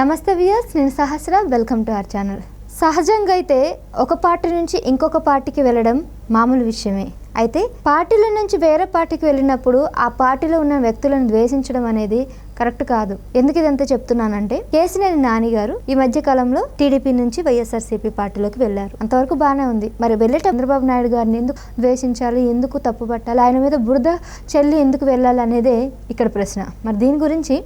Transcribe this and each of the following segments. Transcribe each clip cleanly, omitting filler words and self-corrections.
నమస్తే వ్యూయర్స్, నేను Sahasra. Welcome to our channel. సహజంగా అయితే ఒక పార్టీ నుంచి ఇంకొక పార్టీకి వెళ్ళడం మామూలు విషయమే. అయితే పార్టీల నుంచి వేరే పార్టీకి వెళ్ళినప్పుడు ఆ పార్టీలో ఉన్న వ్యక్తులను ద్వేషించడం అనేది కరెక్ట్ కాదు. ఎందుకు ఇదంతా చెప్తున్నానంటే, కేసినేని నాని గారు ఈ మధ్య కాలంలో టీడీపీ నుంచి వైఎస్ఆర్సీపీ పార్టీలోకి వెళ్ళారు. అంతవరకు బాగానే ఉంది. మరి వెళ్ళే చంద్రబాబు నాయుడు గారిని ఎందుకు ద్వేషించాలి, ఎందుకు తప్పు పట్టాలి, ఆయన మీద బురద చెల్లి ఎందుకు వెళ్ళాలి అనేదే ఇక్కడ ప్రశ్న. మరి దీని గురించి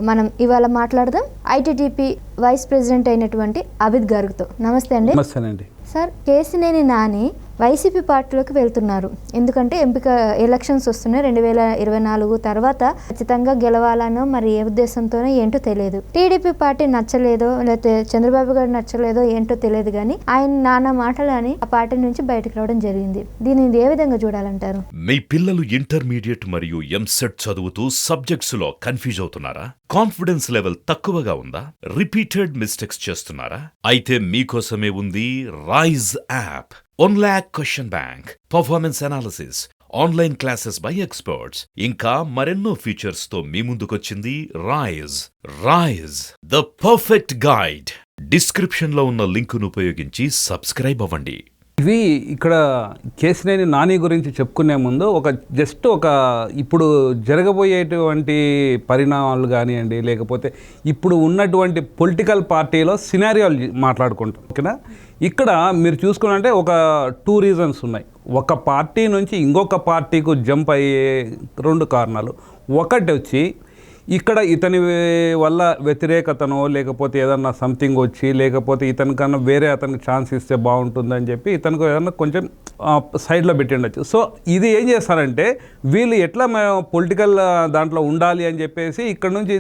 మనం ఇవాళ మాట్లాడదాం ఐటీడీపీ వైస్ ప్రెసిడెంట్ అయినటువంటి అబిద్ గారితో. నమస్తే అండి. సార్, కేసినేని నాని వైసీపీ పార్టీలోకి వెళ్తున్నారు. ఎందుకంటే ఎంపిక ఎలక్షన్స్ వస్తున్నాయి 2024 తర్వాత ఖచ్చితంగా గెలవాలనో మరి ఏ ఉద్దేశంతోనో ఏంటో తెలియదు. టీడీపీ పార్టీ నచ్చలేదో లేకపోతే చంద్రబాబు గారు నచ్చలేదో ఏంటో తెలియదు, కానీ ఆయన నానా మాటలని ఆ పార్టీ నుంచి బయటకు రావడం జరిగింది. దీన్ని ఏ విధంగా చూడాలంటారు? మీ పిల్లలు ఇంటర్మీడియట్ మరియు ఎంసెట్ చదువుతూ సబ్జెక్ట్స్ లో కన్ఫ్యూజ్ అవుతున్నారా? కాన్ఫిడెన్స్ లెవెల్ తక్కువగా ఉందా? రిపీటెడ్ మిస్టేక్స్ చేస్తున్నారా? అయితే మీకోసమే ఉంది rise app. 1 lakh question bank, performance analysis, online classes by experts, ఇంకా మరెన్నో ఫీచర్స్ తో మీ ముందుకొచ్చింది rise the perfect guide. Description లో ఉన్న లింకును ఉపయోగించి సబ్స్క్రైబ్ అవ్వండి. ఇవి ఇక్కడ కేసినేని నాని గురించి చెప్పుకునే ముందు జస్ట్ ఇప్పుడు జరగబోయేటువంటి పరిణామాలు కానివ్వండి, లేకపోతే ఇప్పుడు ఉన్నటువంటి పొలిటికల్ పార్టీలో సినారియోలు మాట్లాడుకుంటాం. ఓకేనా? ఇక్కడ మీరు చూసుకున్నంటే 2 రీజన్స్ ఉన్నాయి. ఒక పార్టీ నుంచి ఇంకొక పార్టీకు జంప్ అయ్యే 2 కారణాలు. ఒకటి వచ్చి ఇక్కడ ఇతని వల్ల వ్యతిరేకతనో లేకపోతే ఏదన్నా సంథింగ్ వచ్చి, లేకపోతే ఇతనికన్నా వేరే అతనికి ఛాన్స్ ఇస్తే బాగుంటుందని చెప్పి ఇతనికి ఏదన్నా కొంచెం సైడ్లో పెట్టిండొచ్చు. సో ఇది ఏం చేస్తారంటే, వీళ్ళు ఎట్లా పొలిటికల్ దాంట్లో ఉండాలి అని చెప్పేసి ఇక్కడ నుంచి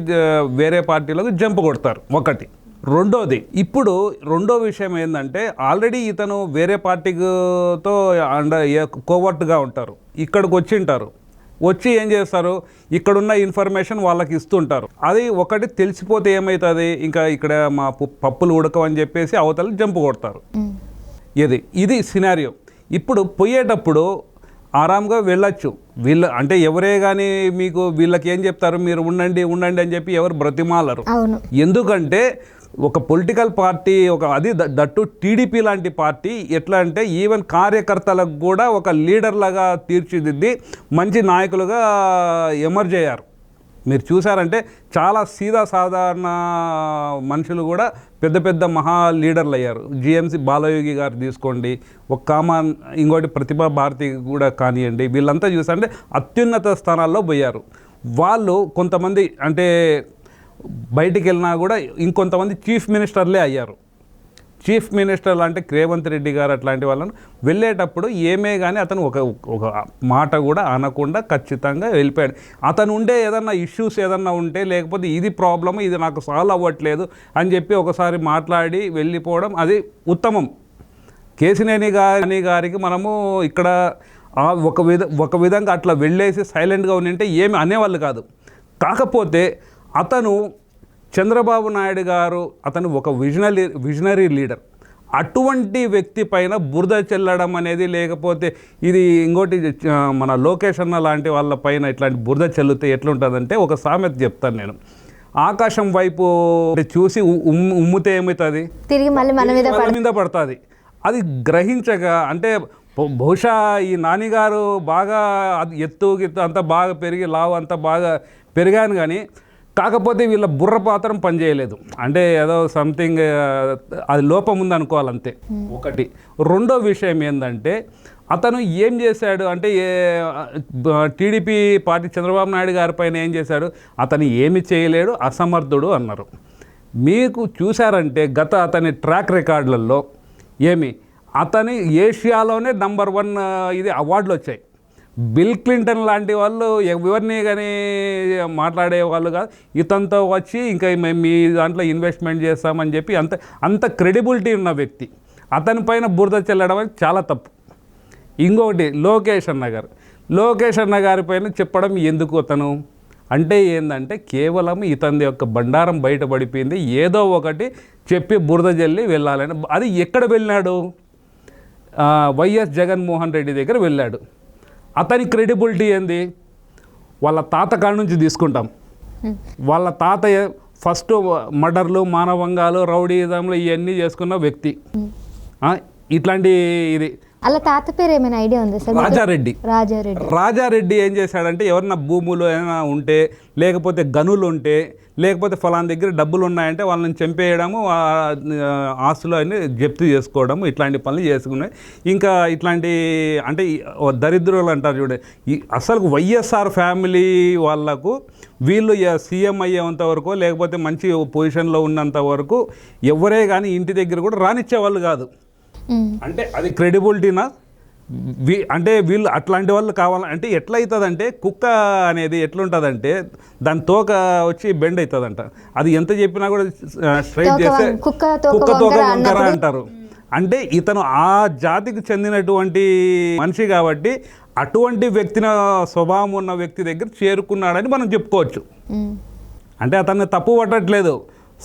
వేరే పార్టీలకు జంప్ కొడతారు. ఒకటి. రెండోది, ఇప్పుడు రెండో విషయం ఏంటంటే, ఆల్రెడీ ఇతను వేరే పార్టీతో కోవర్ట్గా ఉంటారు. ఇక్కడికి వచ్చి ఏం చేస్తారు, ఇక్కడున్న ఇన్ఫర్మేషన్ వాళ్ళకి ఇస్తుంటారు. అది ఒకటి తెలిసిపోతే ఏమవుతుంది, ఇంకా ఇక్కడ మా పప్పులు ఉడకవని చెప్పేసి అవతల జంపు కొడతారు. ఇది సినారియో. ఇప్పుడు పోయేటప్పుడు ఆరాంగా వెళ్ళొచ్చు. అంటే ఎవరే కానీ మీకు వీళ్ళకి ఏం చెప్తారు, మీరు ఉండండి అని చెప్పి ఎవరు బ్రతిమాలరు. ఎందుకంటే ఒక పొలిటికల్ పార్టీ, అది దట్టు టీడీపీ లాంటి పార్టీ ఎట్లా అంటే, ఈవెన్ కార్యకర్తలకు కూడా ఒక లీడర్లాగా తీర్చిదిద్ది మంచి నాయకులుగా ఎమర్జ్ అయ్యారు. మీరు చూసారంటే చాలా సీదా సాధారణ మనుషులు కూడా పెద్ద పెద్ద మహా లీడర్లు అయ్యారు. జిఎంసి బాలయోగి గారు తీసుకోండి, ఇంకోటి ప్రతిభా భారతి కూడా కానివ్వండి, వీళ్ళంతా చూసారంటే అత్యున్నత స్థానాల్లో పోయారు. వాళ్ళు కొంతమంది అంటే బయటికి వెళ్ళినా కూడా ఇంకొంతమంది చీఫ్ మినిస్టర్లే అయ్యారు. చీఫ్ మినిస్టర్లు అంటే రేవంత్ రెడ్డి గారు అట్లాంటి వాళ్ళను వెళ్ళేటప్పుడు ఏమే కానీ అతను ఒక మాట కూడా అనకుండా ఖచ్చితంగా వెళ్ళిపోయాడు. అతను ఉండే ఏదన్నా ఇష్యూస్ ఏదన్నా ఉంటే, లేకపోతే ఇది ప్రాబ్లమ్, ఇది నాకు సాల్వ్ అవ్వట్లేదు అని చెప్పి ఒకసారి మాట్లాడి వెళ్ళిపోవడం అది ఉత్తమం. కేసినేని గారికి మనము ఇక్కడ ఒక విధంగా అట్లా వెళ్ళేసి సైలెంట్గా ఉండింటే ఏమి అనేవాళ్ళు కాదు. కాకపోతే అతను చంద్రబాబు నాయుడు గారు అతను ఒక విజనరీ లీడర్. అటువంటి వ్యక్తి పైన బురద చెల్లడం అనేది, లేకపోతే ఇది ఇంకోటి మన లోకేష్ అన్న లాంటి వాళ్ళ పైన ఇట్లాంటి బురద చెల్లితే ఎట్లుంటుందంటే, ఒక సామెత చెప్తాను నేను. ఆకాశం వైపు చూసి ఉమ్మితే ఏమవుతుంది, తిరిగి మళ్ళీ మన మీద పడుతుంది. అది గ్రహించగా, అంటే బహుశా ఈ నానిగారు బాగా ఎత్తు అంతా బాగా పెరిగి లావు అంతా బాగా పెరిగాను, కానీ కాకపోతే వీళ్ళ బుర్ర పాత్రం పనిచేయలేదు. అంటే ఏదో సంథింగ్ అది లోపం ఉందనుకోవాలంతే. ఒకటి. రెండో విషయం ఏంటంటే, అతను ఏం చేశాడు అంటే, టీడీపీ పార్టీ చంద్రబాబు నాయుడు గారి పైన ఏం చేశాడు, అతను ఏమి చేయలేడు, అసమర్థుడు అన్నారు. మీకు చూశారంటే అతని ట్రాక్ రికార్డులలో అతని ఏషియాలోనే నంబర్ 1 ఇది అవార్డులు వచ్చాయి. బిల్ క్లింటన్ లాంటి వాళ్ళు ఎవరిని కానీ మాట్లాడే వాళ్ళు కాదు. ఇతనితో వచ్చి ఇంకా మీ దాంట్లో ఇన్వెస్ట్మెంట్ చేస్తామని చెప్పి అంత క్రెడిబిలిటీ ఉన్న వ్యక్తి. అతని పైన బురద చెల్లడం అనేది చాలా తప్పు. ఇంకొకటి, లోకేష్ అన్న గారి పైన చెప్పడం ఎందుకు అతను అంటే ఏంటంటే, కేవలం ఇతని యొక్క బండారం బయటపడిపోయింది, ఏదో ఒకటి చెప్పి బురద జల్లి వెళ్ళాలని. అది ఎక్కడ వెళ్ళాడు, వైఎస్ జగన్మోహన్ రెడ్డి దగ్గర వెళ్ళాడు. అతని క్రెడిబిలిటీ ఏంది, వాళ్ళ తాత కాడ నుంచి తీసుకుంటాం. వాళ్ళ తాత ఫస్ట్ మర్డర్లు, మానభంగాలు, రౌడీజంలు ఇవన్నీ చేసుకున్న వ్యక్తి. ఇట్లాంటి ఇది అలా తాత పేరు ఏమైనా ఐడియా ఉందా సార్? రాజారెడ్డి. రాజారెడ్డి ఏం చేశాడంటే ఎవరన్నా భూములు ఏమైనా ఉంటే, లేకపోతే గనులు ఉంటే, లేకపోతే ఫలానా దగ్గర డబ్బులు ఉన్నాయంటే వాళ్ళని చంపేయడము, ఆస్తులు అన్ని జప్తు చేసుకోవడము, ఇట్లాంటి పనులు చేసుకున్నాయి. ఇంకా ఇట్లాంటి అంటే దరిద్రులు అంటారు చూడే, అసలు వైఎస్ఆర్ ఫ్యామిలీ వాళ్ళకు వీళ్ళు సీఎం అయ్యేంత వరకు, లేకపోతే మంచి పొజిషన్లో ఉన్నంత వరకు ఎవరే కానీ ఇంటి దగ్గర కూడా రానిచ్చేవాళ్ళు కాదు. అంటే అది క్రెడిబిలిటీనా? అంటే వీళ్ళు అట్లాంటి వాళ్ళు కావాలంటే ఎట్లయితుందంటే, కుక్క అనేది ఎట్లుంటుందంటే దాని తోక వచ్చి బెండ్ అవుతుందంట. అది ఎంత చెప్పినా కూడా స్ట్రైట్ చేస్తే కుక్క తోక వంకర అంటారు. అంటే ఇతను ఆ జాతికి చెందినటువంటి మనిషి కాబట్టి అటువంటి వ్యక్తిన స్వభావం ఉన్న వ్యక్తి దగ్గర చేరుకున్నాడని మనం చెప్పుకోవచ్చు. అంటే అతన్ని తప్పు పట్టట్లేదు,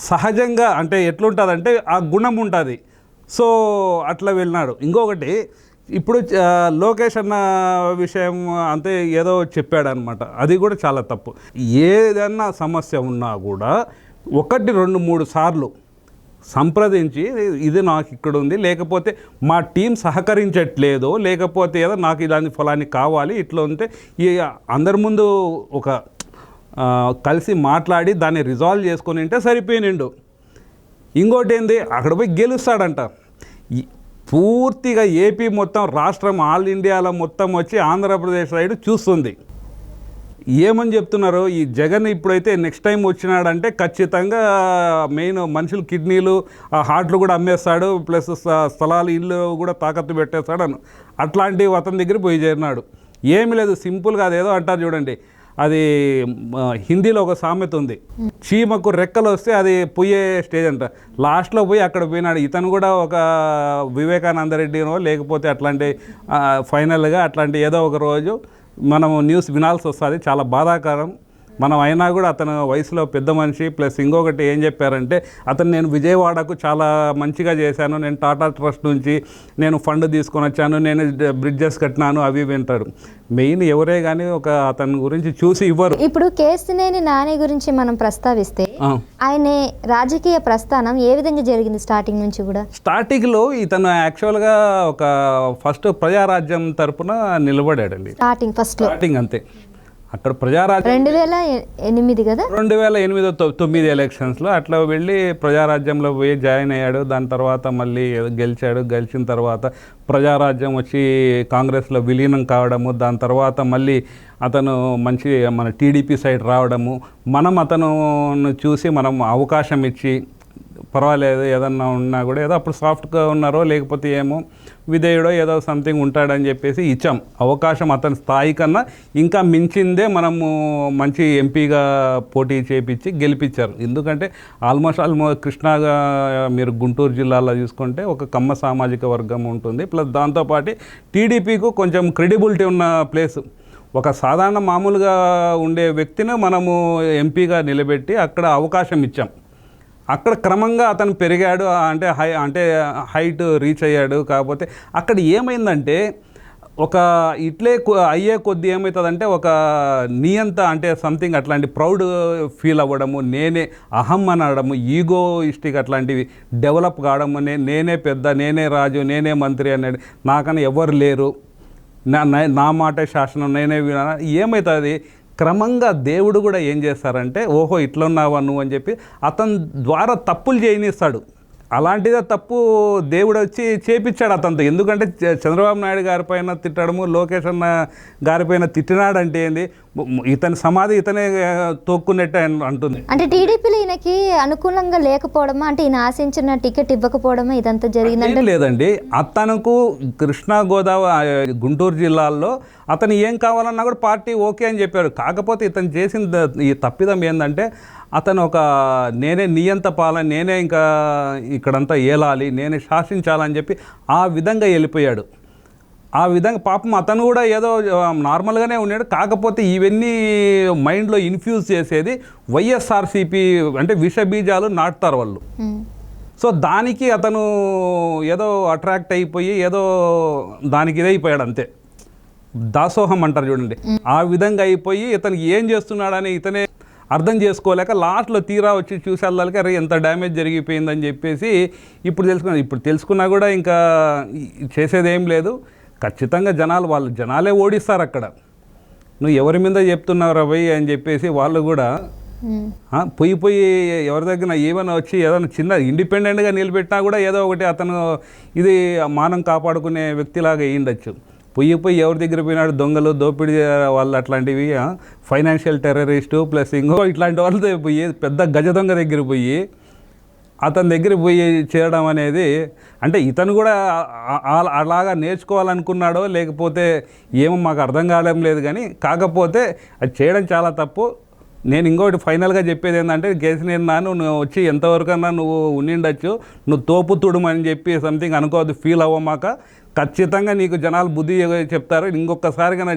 సహజంగా అంటే ఎట్లుంటుందంటే ఆ గుణం ఉంటుంది. సో అట్లా వెళ్ళినాడు. ఇంకొకటి ఇప్పుడు లోకేష్ అన్న విషయం అంతే ఏదో చెప్పాడనమాట, అది కూడా చాలా తప్పు. ఏదన్నా సమస్య ఉన్నా కూడా 1, 2, 3 సార్లు సంప్రదించి ఇది నాకు ఇక్కడ ఉంది, లేకపోతే మా టీం సహకరించట్లేదు, లేకపోతే ఏదో నాకు ఇలాంటి ఫలాన్ని కావాలి ఇట్లా ఉంటే ఈ అందరి ముందు ఒక కలిసి మాట్లాడి దాన్ని రిజాల్వ్ చేసుకొని ఉంటే సరిపోయినిండు. ఇంకోటి ఏంది, అక్కడ పోయి గెలుస్తాడంట. పూర్తిగా ఏపీ మొత్తం, రాష్ట్రం ఆల్ ఇండియాలో మొత్తం వచ్చి ఆంధ్రప్రదేశ్ సైడ్ చూస్తుంది. ఏమని చెప్తున్నారు, ఈ జగన్ ఇప్పుడైతే నెక్స్ట్ టైం వచ్చినాడంటే ఖచ్చితంగా మెయిన్ మనుషులు కిడ్నీలు, హార్ట్లు కూడా అమ్మేస్తాడు, ప్లస్ స్థలాలు, ఇల్లు కూడా తాకత్తు పెట్టేస్తాడు అని అట్లాంటి అతని దగ్గర పోయి చేరినాడు. ఏమి లేదు, సింపుల్గా అదేదో అంటారు చూడండి, అది హిందీలో ఒక సామెత ఉంది, చీమకు రెక్కలు వస్తే అది పోయే స్టేజ్ అంట. లాస్ట్లో పోయి అక్కడ పోయినాడు. ఇతను కూడా ఒక వివేకానంద రెడ్డినో లేకపోతే అట్లాంటి ఫైనల్గా అట్లాంటి ఏదో ఒక రోజు మనము న్యూస్ వినాల్సి వస్తుంది. చాలా బాధాకరం. మనం అయినా కూడా అతను వయసులో పెద్ద మనిషి. ప్లస్ ఇంకొకటి ఏం చెప్పారంటే, అతను నేను విజయవాడకు చాలా మంచిగా చేశాను, నేను టాటా ట్రస్ట్ నుంచి నేను ఫండ్ తీసుకొని వచ్చాను, నేను బ్రిడ్జెస్ కట్టినాను, అవి వింటాడు. మెయిన్ ఎవరే కానీ ఒక అతని గురించి చూసి ఇవ్వరు. ఇప్పుడు కేశినేని నాని గురించి మనం ప్రస్తావిస్తే, ఆయన రాజకీయ ప్రస్థానం ఏ విధంగా జరిగింది? స్టార్టింగ్ నుంచి కూడా స్టార్టింగ్లో ఇతను యాక్చువల్గా ఒక ఫస్ట్ ప్రజారాజ్యం తరపున నిలబడాడండి. స్టార్టింగ్ అంతే. అక్కడ ప్రజారాజ్యం 2008 కదా, 2008-9 ఎలక్షన్స్లో అట్లా వెళ్ళి ప్రజారాజ్యంలో పోయి జాయిన్ అయ్యాడు. దాని తర్వాత మళ్ళీ గెలిచాడు. గెలిచిన తర్వాత ప్రజారాజ్యం వచ్చి కాంగ్రెస్లో విలీనం కావడము, దాని తర్వాత మళ్ళీ అతను మంచి మన టీడీపీ సైడ్ రావడము, మనం అతను చూసి మనం అవకాశం ఇచ్చి పర్వాలేదు ఏదన్నా ఉన్నా కూడా ఏదో అప్పుడు సాఫ్ట్గా ఉన్నారో లేకపోతే ఏమో విధేయుడో ఏదో సంథింగ్ ఉంటాడని చెప్పేసి ఇచ్చాం అవకాశం. అతని స్థాయి కన్నా ఇంకా మించిందే మనము మంచి ఎంపీగా పోటీ చేపించి గెలిపించారు. ఎందుకంటే ఆల్మోస్ట్ కృష్ణాగా మీరు గుంటూరు జిల్లాలో చూసుకుంటే ఒక కమ్మ సామాజిక వర్గం ఉంటుంది. ప్లస్ దాంతోపాటు టీడీపీకు కొంచెం క్రెడిబిలిటీ ఉన్న ప్లేసు. ఒక సాధారణ మామూలుగా ఉండే వ్యక్తిని మనము ఎంపీగా నిలబెట్టి అక్కడ అవకాశం ఇచ్చాం. అక్కడ క్రమంగా అతను పెరిగాడు, అంటే హైట్ రీచ్ అయ్యాడు. కాకపోతే అక్కడ ఏమైందంటే ఒక ఇట్లే అయ్యే కొద్ది ఏమవుతుందంటే ఒక నియంత అంటే సంథింగ్ అట్లాంటి ప్రౌడ్ ఫీల్ అవ్వడము, నేనే అహం అనడము, ఈగోయిస్టిక్ అట్లాంటివి డెవలప్ కావడము, నేనే పెద్ద, నేనే రాజు, నేనే మంత్రి అనేది, నాకన్నా ఎవరు లేరు, నా మాటే శాసనం, నేనే వినా. ఏమవుతుంది క్రమంగా దేవుడు కూడా ఏం చేస్తారంటే, ఓహో ఇట్లున్నావా నువ్వు అని చెప్పి అతని ద్వారా తప్పులు చేయనిస్తాడు. అలాంటిదే తప్పు దేవుడు వచ్చి చేపించాడు అతనితో. ఎందుకంటే చంద్రబాబు నాయుడు గారిపైన తిట్టడము, లోకేష్ అన్న గారిపైన తిట్టినాడంటే ఏంది, ఇతని సమాధి ఇతనే తోక్కున్నట్టే అంటుంది. అంటే టీడీపీలో ఈయనకి అనుకూలంగా లేకపోవడమా, అంటే ఈయన ఆశించిన టికెట్ ఇవ్వకపోవడమా ఇదంతా జరిగిందంటే? లేదండి, అతనుకు కృష్ణా గోదావరి గుంటూరు జిల్లాల్లో అతను ఏం కావాలన్నా కూడా పార్టీ ఓకే అని చెప్పారు. కాకపోతే ఇతను చేసిన ఈ తప్పిదం ఏంటంటే, అతను ఒక నేనే నియంత పాలన, నేనే ఇంకా ఇక్కడంతా ఏలాలి, నేనే శాసించాలని చెప్పి ఆ విధంగా వెళ్ళిపోయాడు. ఆ విధంగా పాపం అతను కూడా ఏదో నార్మల్గానే ఉన్నాడు. కాకపోతే ఇవన్నీ మైండ్లో ఇన్ఫ్యూజ్ చేసేది వైఎస్ఆర్సీపీ అంటే విష బీజాలు నాటుతారు వాళ్ళు. సో దానికి అతను ఏదో అట్రాక్ట్ అయిపోయి ఏదో దానికి ఇదైపోయాడు అంతే. దాసోహం అంటారు చూడండి, ఆ విధంగా అయిపోయి ఇతనికి ఏం చేస్తున్నాడని ఇతనే అర్థం చేసుకోలేక లాస్ట్లో తీరా వచ్చి చూసేళ్ళకి అరే ఎంత డ్యామేజ్ జరిగిపోయిందని చెప్పేసి ఇప్పుడు తెలుసుకున్నా కూడా ఇంకా చేసేది ఏం లేదు. ఖచ్చితంగా జనాలే ఓడిస్తారు అక్కడ. నువ్వు ఎవరి మీద చెప్తున్నావు రవి అని చెప్పేసి వాళ్ళు కూడా పోయి ఎవరి దగ్గర ఏమైనా వచ్చి ఏదైనా చిన్న ఇండిపెండెంట్గా నిలబెట్టినా కూడా ఏదో ఒకటి అతను ఇది మానం కాపాడుకునే వ్యక్తిలాగా అయ్యిండొచ్చు. పోయి ఎవరి దగ్గర పోయినాడు దొంగలు దోపిడీ వాళ్ళు అట్లాంటివి ఫైనాన్షియల్ టెర్రరిస్టు ప్లస్ ఇంకో ఇట్లాంటి వాళ్ళతో పోయి పెద్ద గజ దొంగ దగ్గర పోయి అతని దగ్గర పోయి చేయడం అనేది అంటే ఇతను కూడా అలాగా నేర్చుకోవాలనుకున్నాడో లేకపోతే ఏమో మాకు అర్థం కావడం లేదు. కానీ కాకపోతే అది చేయడం చాలా తప్పు. నేను ఇంకోటి ఫైనల్గా చెప్పేది ఏంటంటే కేసీఆర్ నువ్వు వచ్చి ఎంతవరకన్నా నువ్వు ఉండిండొచ్చు, నువ్వు తోపు తుడుమని చెప్పి సంథింగ్ అనుకోవద్దు, ఫీల్ అవ్వమాక. ఖచ్చితంగా నీకు జనాలు బుద్ధి చెప్తారు. ఇంకొకసారి కన్నా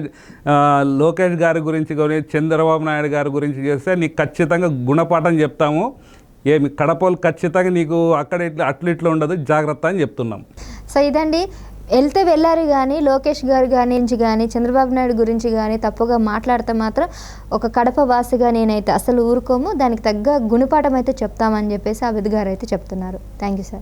లోకేష్ గారి గురించి కానీ చంద్రబాబు నాయుడు గారి గురించి చేస్తే నీకు ఖచ్చితంగా గుణపాఠం చెప్తాము. ఏమి కడపలు ఖచ్చితంగా నీకు అక్కడ ఇట్లా ఉండదు, జాగ్రత్త అని చెప్తున్నాం. సో ఇదండి, వెళ్తే వెళ్ళారు కానీ లోకేష్ గారు కానీ చంద్రబాబు నాయుడు గురించి కానీ తప్పుగా మాట్లాడితే మాత్రం ఒక కడప వాసిగా నేనైతే అసలు ఊరుకోము, దానికి తగ్గ గుణపాఠం అయితే చెప్తామని చెప్పేసి అభిద్ గారు అయితే చెప్తున్నారు. Thank you sir.